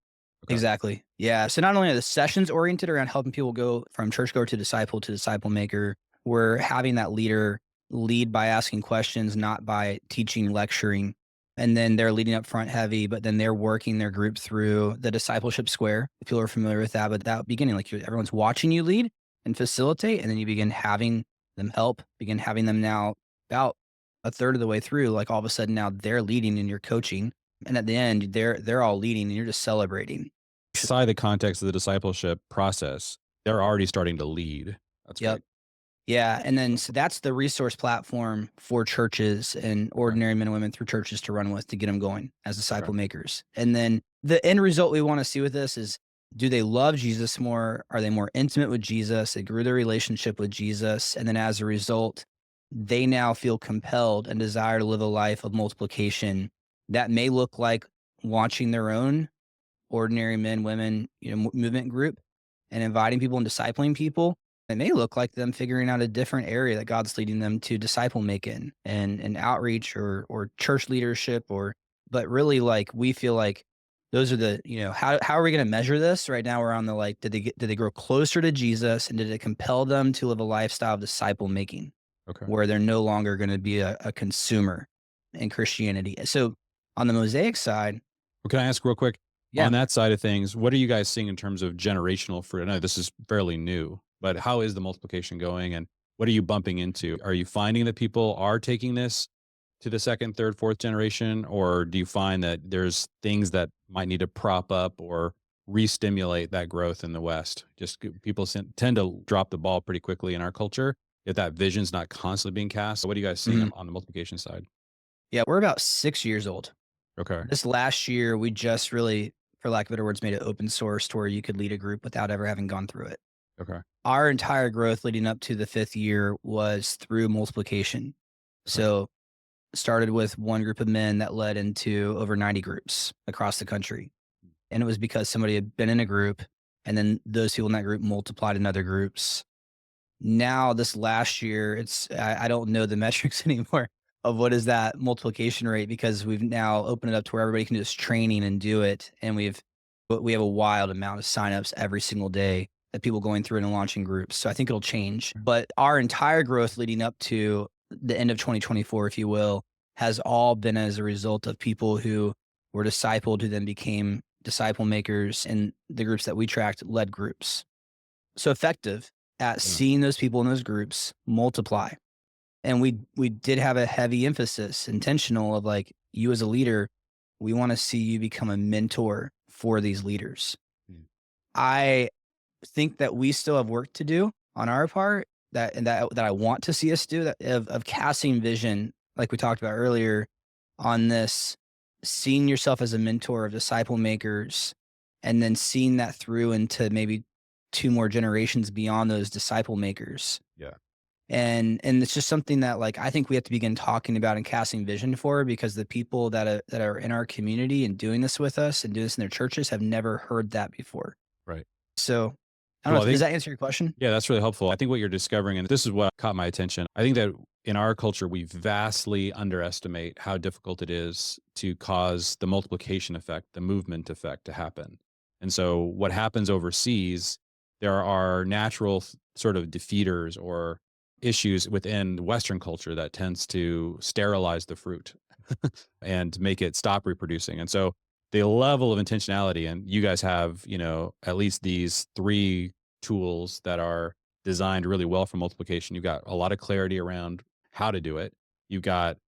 Okay. Exactly. Yeah. So not only are the sessions oriented around helping people go from churchgoer to disciple maker, we're having that leader lead by asking questions, not by teaching, lecturing. And then they're leading up front heavy, but then they're working their group through the discipleship square. If people are familiar with that, but that beginning, like everyone's watching you lead and facilitate, and then you begin having them help, begin having them now about a third of the way through, like all of a sudden now they're leading and you're coaching. And at the end, they're all leading and you're just celebrating. Outside the context of the discipleship process, they're already starting to lead. That's Yep. great. Yeah. And then so that's the resource platform for churches and ordinary men and women through churches to run with to get them going as disciple makers. And then the end result we want to see with this is do they love Jesus more? Are they more intimate with Jesus? They grew their relationship with Jesus. And then as a result, they now feel compelled and desire to live a life of multiplication that may look like launching their own ordinary men, women, movement group and inviting people and discipling people. It may look like them figuring out a different area that God's leading them to disciple make in and outreach or church leadership but really like we feel like Those are the, how are we going to measure this? Right now we're on the like, did they grow closer to Jesus, and did it compel them to live a lifestyle of disciple making Okay. where they're no longer going to be a consumer in Christianity? So on the Mosaic side, Well, can I ask real quick yeah. on that side of things, what are you guys seeing in terms of generational fruit? I know this is fairly new, but how is the multiplication going and what are you bumping into? Are you finding that people are taking this to the second, third, fourth generation, or do you find that there's things that might need to prop up or re-stimulate that growth in the West? People tend to drop the ball pretty quickly in our culture if that vision's not constantly being cast. So what are you guys seeing Mhm. on the multiplication side? Yeah, we're about 6 years old. Okay. This last year, we just really, for lack of better words, made it open source to where you could lead a group without ever having gone through it. Okay. Our entire growth leading up to the 5th year was through multiplication. Okay. So started with one group of men that led into over 90 groups across the country. And it was because somebody had been in a group, and then those people in that group multiplied in other groups. Now, this last year, I don't know the metrics anymore of what is that multiplication rate, because we've now opened it up to where everybody can do this training and do it. And we have a wild amount of signups every single day that people going through and launching groups. So I think it'll change. But our entire growth leading up to the end of 2024, if you will, has all been as a result of people who were discipled, who then became disciple makers, and the groups that we tracked led groups. So effective at Yeah. seeing those people in those groups multiply. And we did have a heavy emphasis, intentional, of like, you as a leader, we want to see you become a mentor for these leaders. Mm. I think that we still have work to do on our part, that I want to see us do, that of casting vision, like we talked about earlier, on this, seeing yourself as a mentor of disciple makers, and then seeing that through into maybe 2 more generations beyond those disciple makers. Yeah. And it's just something that, like, I think we have to begin talking about and casting vision for, because the people that are in our community and doing this with us and doing this in their churches have never heard that before. Right. So, I don't Well, know, I does think that answer your question? Yeah, that's really helpful. I think what you're discovering, and this is what caught my attention, I think that in our culture, we vastly underestimate how difficult it is to cause the multiplication effect, the movement effect to happen. And so, what happens overseas, there are natural sort of defeaters or issues within Western culture that tends to sterilize the fruit and make it stop reproducing. And so, the level of intentionality, and you guys have, at least these three tools that are designed really well for multiplication. You've got a lot of clarity around how to do it. You've got,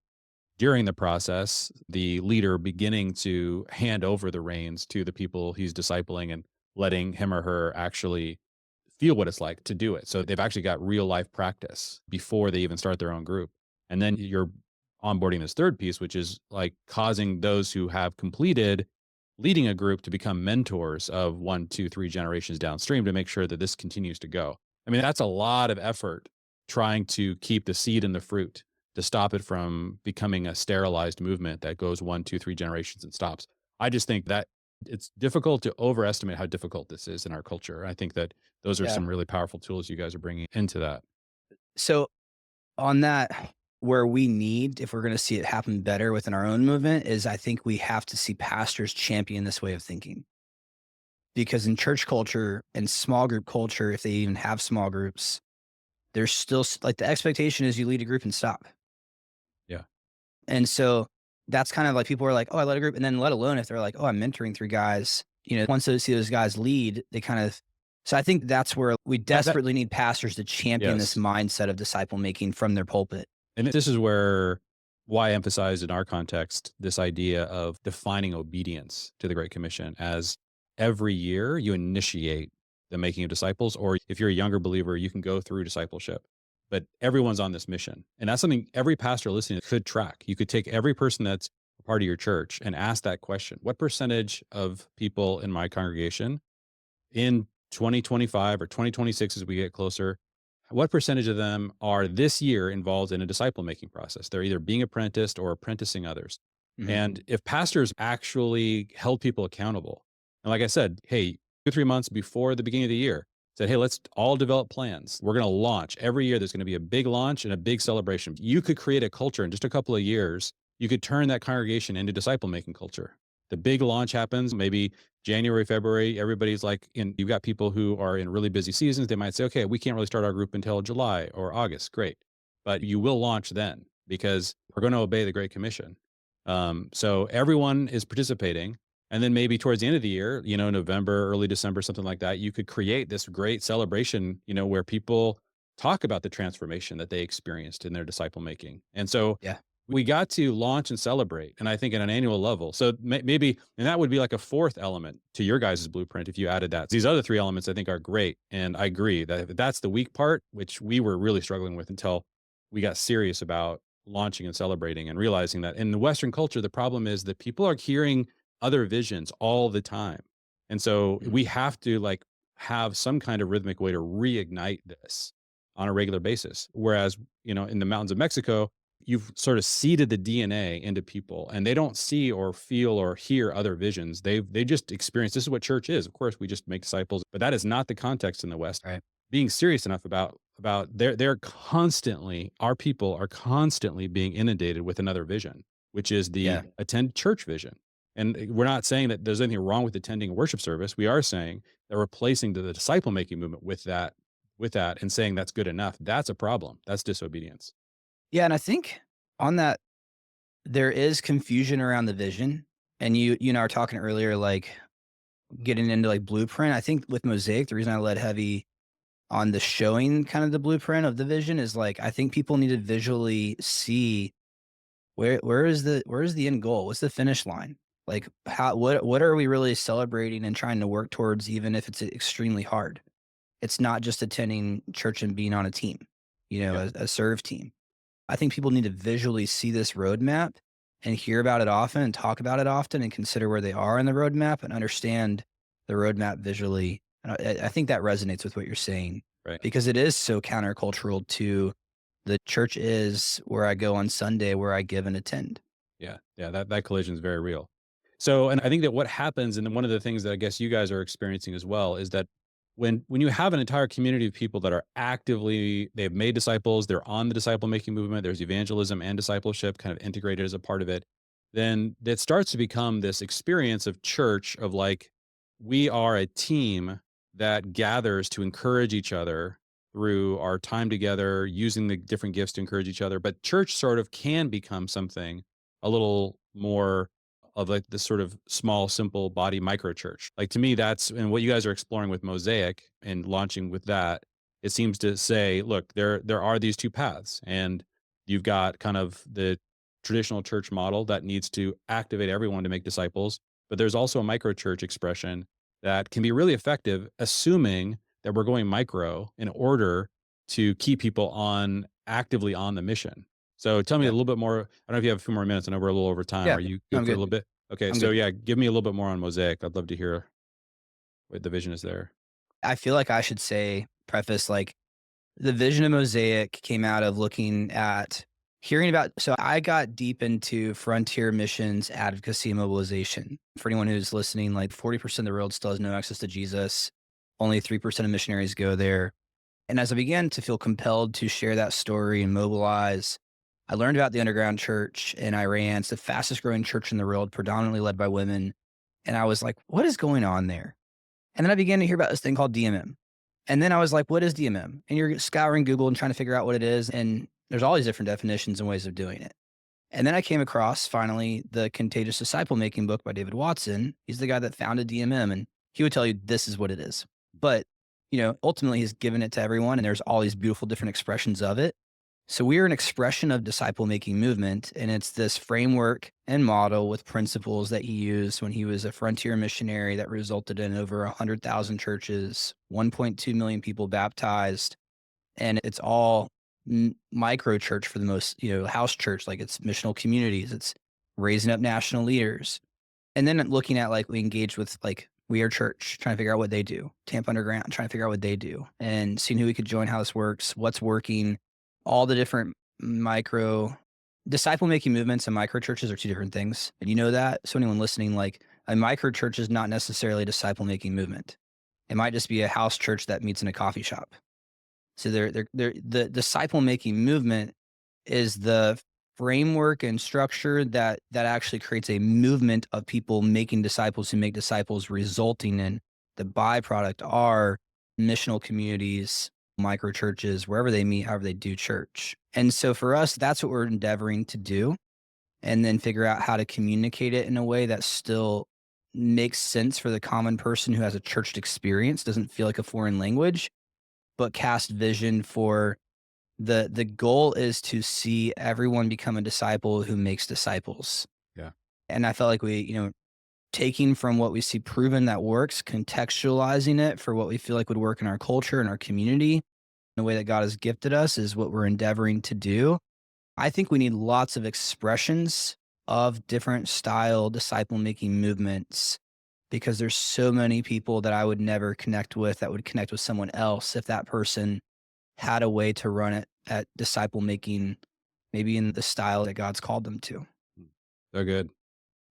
during the process, the leader beginning to hand over the reins to the people he's discipling and letting him or her actually feel what it's like to do it. So they've actually got real life practice before they even start their own group. And then you're onboarding this third piece, which is like causing those who have completed leading a group to become mentors of 1, 2, 3 generations downstream to make sure that this continues to go. I mean, that's a lot of effort trying to keep the seed and the fruit to stop it from becoming a sterilized movement that goes 1, 2, 3 generations and stops. I just think that it's difficult to overestimate how difficult this is in our culture. I think that those are Yeah. some really powerful tools you guys are bringing into that. So on that, where we need, if we're going to see it happen better within our own movement, is I think we have to see pastors champion this way of thinking. Because in church culture and small group culture, if they even have small groups, there's still like, the expectation is you lead a group and stop. Yeah. And so that's kind of like, people are like, oh, I led a group. And then let alone if they're like, oh, I'm mentoring 3 guys, once they see those guys lead, they kind of, so I think that's where we desperately need pastors to champion this Yes. mindset of disciple making from their pulpit. And this is why I emphasize in our context this idea of defining obedience to the Great Commission as every year you initiate the making of disciples, or if you're a younger believer, you can go through discipleship. But everyone's on this mission. And that's something every pastor listening could track. You could take every person that's a part of your church and ask that question. What percentage of people in my congregation in 2025 or 2026, as we get closer, what percentage of them are this year involved in a disciple making process? They're either being apprenticed or apprenticing others. Mhm. And if pastors actually held people accountable, and like I said, hey, 2, 3 months before the beginning of the year, said, hey, let's all develop plans. We're going to launch every year. There's going to be a big launch and a big celebration. You could create a culture in just a couple of years. You could turn that congregation into disciple making culture The big launch happens maybe January, February. Everybody's like you've got people who are in really busy seasons. They might say, okay, we can't really start our group until July or August. Great. But you will launch then because we're going to obey the Great Commission. So everyone is participating. And then maybe towards the end of the year, November, early December, something like that, you could create this great celebration, where people talk about the transformation that they experienced in their disciple making. And so Yeah. we got to launch and celebrate. And I think at an annual level. So maybe, and that would be like a fourth element to your guys' blueprint if you added that. These other three elements I think are great. And I agree that if that's the weak part, which we were really struggling with until we got serious about launching and celebrating and realizing that in the Western culture, the problem is that people are hearing other visions all the time. And so Mhm. we have to have some kind of rhythmic way to reignite this on a regular basis. Whereas, in the mountains of Mexico, you've sort of seeded the DNA into people and they don't see or feel or hear other visions. They just experience this is what church is. Of course, we just make disciples, but that is not the context in the West. Right. Being serious enough about they're constantly our people are constantly being inundated with another vision, which is the Yeah. attend church vision. And we're not saying that there's anything wrong with attending a worship service. We are saying that replacing the disciple making movement with that and saying that's good enough. That's a problem. That's disobedience. Yeah. And I think on that, there is confusion around the vision. And you and I were talking earlier, like getting into like blueprint. I think with Mosaic, the reason I led heavy on the showing kind of the blueprint of the vision is like I think people need to visually see where is the end goal? What's the finish line? Like what are we really celebrating and trying to work towards, even if it's extremely hard? It's not just attending church and being on a team, Yep. a serve team. I think people need to visually see this roadmap and hear about it often and talk about it often and consider where they are in the roadmap and understand the roadmap visually. And I think that resonates with what you're saying Right. because it is so countercultural to the church is where I go on Sunday, where I give and attend. Yeah. Yeah. That collision is very real. So, and I think that what happens, and one of the things that I guess you guys are experiencing as well, is that when you have an entire community of people that are they've made disciples, they're on the disciple making movement, there's evangelism and discipleship kind of integrated as a part of it, then it starts to become this experience of church of like, we are a team that gathers to encourage each other through our time together, using the different gifts to encourage each other. But church sort of can become something a little more of like this sort of small, simple body micro church. Like to me, that's and what you guys are exploring with Mosaic and launching with that. It seems to say, look, there are these two paths, and you've got kind of the traditional church model that needs to activate everyone to make disciples, but there's also a micro church expression that can be really effective, assuming that we're going micro in order to keep people actively on the mission. So tell me a Yeah. little bit more. I don't know if you have a few more minutes. I know we're a little over time. Yeah. Are you No, good I'm for a good. little bit? Okay. I'm So good. yeah, give me a little bit more on Mosaic. I'd love to hear what the vision is there. I feel like I should say, preface, like the vision of Mosaic came out of looking at hearing about. So I got deep into frontier missions, advocacy, and mobilization. For anyone who's listening, like 40% of the world still has no access to Jesus. Only 3% of missionaries go there. And as I began to feel compelled to share that story and mobilize, I learned about the underground church in Iran. It's the fastest growing church in the world, predominantly led by women. And I was like, what is going on there? And then I began to hear about this thing called DMM. And then I was like, what is DMM? And you're scouring Google and trying to figure out what it is. And there's all these different definitions and ways of doing it. And then I came across finally the Contagious Disciple Making book by David Watson. He's the guy that founded DMM, and he would tell you this is what it is. But, ultimately he's given it to everyone, and there's all these beautiful different expressions of it. So we are an expression of disciple making movement, and it's this framework and model with principles that he used when he was a frontier missionary that resulted in over 100,000 churches, 1.2 million people baptized, and it's all micro church for the most, house church, like it's missional communities, it's raising up national leaders. And then looking at like we engage with like We Are Church, trying to figure out what they do, Tampa Underground, trying to figure out what they do, and seeing who we could join, how this works, what's working, all the different micro disciple making movements and micro churches are two different things. And you know that. So anyone listening, like a micro church is not necessarily a disciple making movement. It might just be a house church that meets in a coffee shop. So the disciple making movement is the framework and structure that actually creates a movement of people making disciples who make disciples, resulting in the byproduct are missional communities, micro churches, wherever they meet, however they do church. And so for us, that's what we're endeavoring to do, and then figure out how to communicate it in a way that still makes sense for the common person who has a church experience, doesn't feel like a foreign language, but cast vision for the goal is to see everyone become a disciple who makes disciples. Yeah. And I felt like taking from what we see proven that works, contextualizing it for what we feel like would work in our culture and our community, in the way that God has gifted us, is what we're endeavoring to do. I think we need lots of expressions of different style disciple making movements, because there's so many people that I would never connect with that would connect with someone else if that person had a way to run it at disciple making, maybe in the style that God's called them to. So good.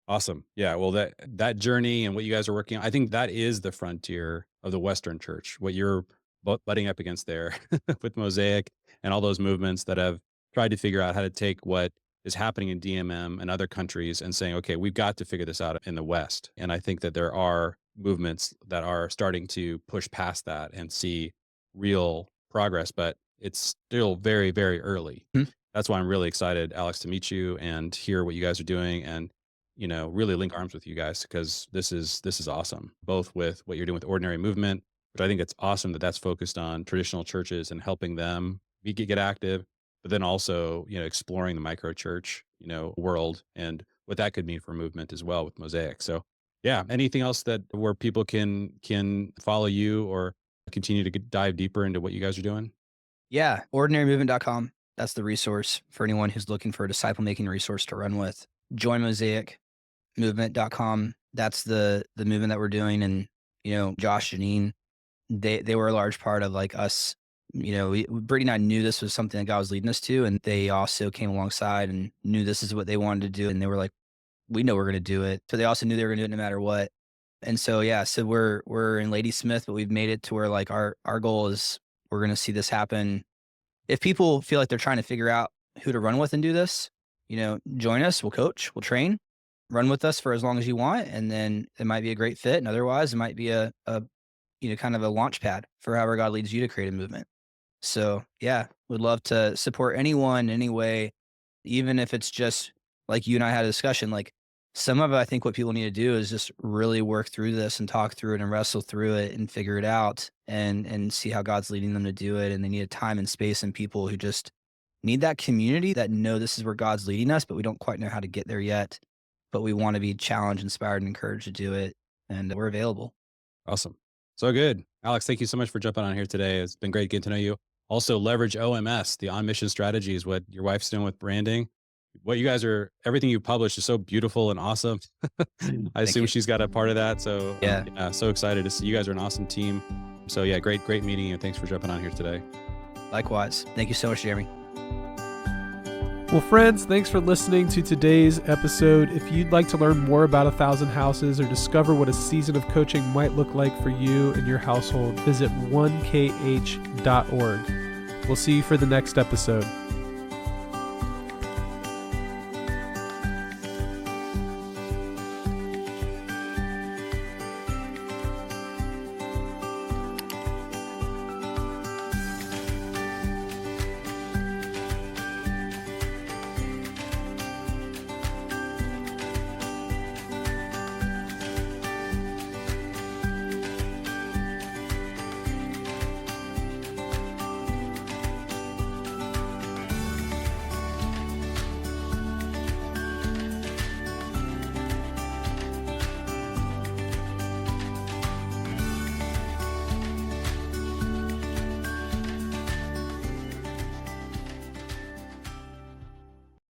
Awesome. Yeah. Well, that journey and what you guys are working on, I think that is the frontier of the Western church. What you're butting up against there with Mosaic and all those movements that have tried to figure out how to take what is happening in DMM and other countries and saying, okay, we've got to figure this out in the West. And I think that there are movements that are starting to push past that and see real progress, but it's still very, very early. Hmm. That's why I'm really excited, Alex, to meet you and hear what you guys are doing, and really link arms with you guys, because this is awesome. Both with what you're doing with Ordinary Movement, which I think it's awesome that that's focused on traditional churches and helping them get active, but then also, exploring the micro church, world and what that could mean for movement as well with Mosaic. So yeah, anything else that where people can follow you or continue to dive deeper into what you guys are doing? Yeah, ordinarymovement.com. That's the resource for anyone who's looking for a disciple making resource to run with. Join mosaicmovement.com. That's the movement that we're doing. And, Josh, Janine, they were a large part of like us. Brittany and I knew this was something that God was leading us to, and they also came alongside and knew this is what they wanted to do. And they were like, we know we're going to do it. So they also knew they were going to do it no matter what. And so, yeah, so we're in Ladysmith, but we've made it to where like our goal is we're going to see this happen. If people feel like they're trying to figure out who to run with and do this, join us, we'll coach, we'll train, run with us for as long as you want. And then it might be a great fit. And otherwise it might be a kind of a launch pad for however God leads you to create a movement. So yeah, would love to support anyone any way, even if it's just like you and I had a discussion. Like some of it, I think what people need to do is just really work through this and talk through it and wrestle through it and figure it out and see how God's leading them to do it. And they need a time and space and people who just need that community that know this is where God's leading us, but we don't quite know how to get there yet. But we want to be challenged, inspired, and encouraged to do it. And we're available. Awesome. So good. Alex, thank you so much for jumping on here today. It's been great getting to know you. Also, leverage OMS, the on mission strategy, is what your wife's doing with branding. What you guys are, everything you publish is so beautiful and awesome. I assume she's got a part of that. So yeah, so excited to see you guys are an awesome team. So yeah, great meeting you. Thanks for jumping on here today. Likewise. Thank you so much, Jeremy. Well, friends, thanks for listening to today's episode. If you'd like to learn more about 1,000 Houses or discover what a season of coaching might look like for you and your household, visit 1kh.org. We'll see you for the next episode.